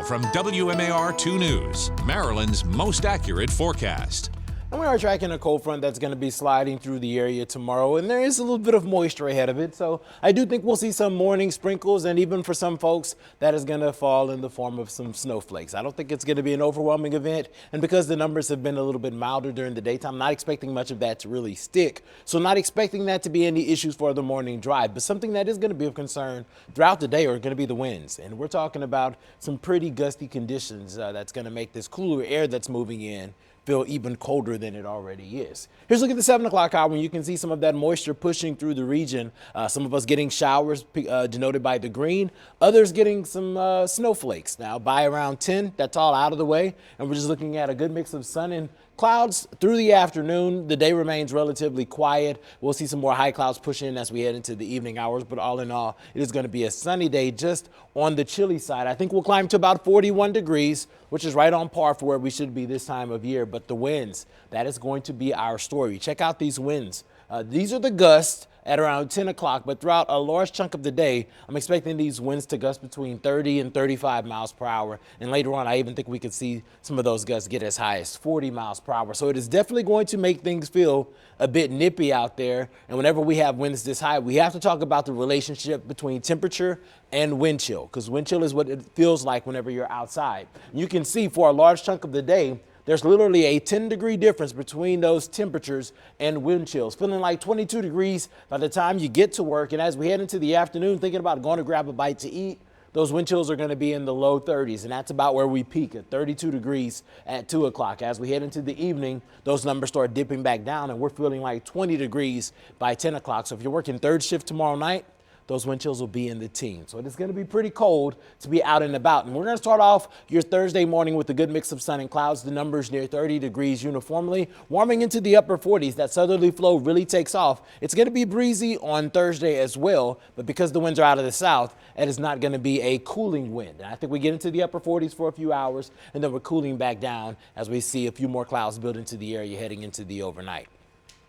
from WMAR-2 News, Maryland's most accurate forecast. And we are tracking a cold front that's going to be sliding through the area tomorrow, and there is a little bit of moisture ahead of it. So I do think we'll see some morning sprinkles, and even for some folks, that is going to fall in the form of some snowflakes. I don't think it's going to be an overwhelming event, and because the numbers have been a little bit milder during the daytime, not expecting much of that to really stick. So not expecting that to be any issues for the morning drive, but something that is going to be of concern throughout the day are going to be the winds. And we're talking about some pretty gusty conditions that's going to make this cooler air that's moving in feel even colder than it already is. Here's a look at the 7 o'clock hour when you can see some of that moisture pushing through the region. Some of us getting showers denoted by the green, others getting some snowflakes. Now by around 10, that's all out of the way, and we're just looking at a good mix of sun and clouds through the afternoon. The day remains relatively quiet. We'll see some more high clouds push in as we head into the evening hours, but all in all, it is going to be a sunny day just on the chilly side. I think we'll climb to about 41 degrees, which is right on par for where we should be this time of year. But the winds, that is going to be our story. Check out these winds. These are the gusts at around 10 o'clock, but throughout a large chunk of the day, I'm expecting these winds to gust between 30 and 35 miles per hour. And later on, I even think we could see some of those gusts get as high as 40 miles per hour. So it is definitely going to make things feel a bit nippy out there. And whenever we have winds this high, we have to talk about the relationship between temperature and wind chill, because wind chill is what it feels like whenever you're outside. You can see for a large chunk of the day, there's literally a 10-degree difference between those temperatures and wind chills. Feeling like 22 degrees by the time you get to work. And as we head into the afternoon, thinking about going to grab a bite to eat, those wind chills are going to be in the low 30s. And that's about where we peak at 32 degrees at 2 o'clock. As we head into the evening, those numbers start dipping back down, and we're feeling like 20 degrees by 10 o'clock. So if you're working third shift tomorrow night, those wind chills will be in the teens. So it's going to be pretty cold to be out and about. And we're going to start off your Thursday morning with a good mix of sun and clouds. The numbers near 30 degrees uniformly, warming into the upper 40s. That southerly flow really takes off. It's going to be breezy on Thursday as well, but because the winds are out of the south, it is not going to be a cooling wind. And I think we get into the upper 40s for a few hours, and then we're cooling back down as we see a few more clouds build into the area heading into the overnight.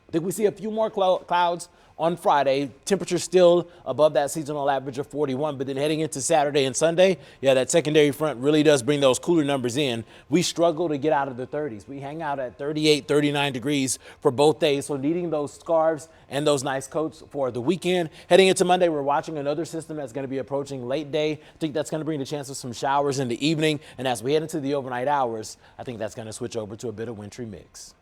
I think we see a few more clouds on Friday. Temperature still above that seasonal average of 41, but then heading into Saturday and Sunday, that secondary front really does bring those cooler numbers in. We struggle to get out of the 30s. We hang out at 38, 39 degrees for both days, so needing those scarves and those nice coats for the weekend. Heading into Monday, we're watching another system that's going to be approaching late day. I think that's going to bring the chance of some showers in the evening, and as we head into the overnight hours, I think that's going to switch over to a bit of wintry mix.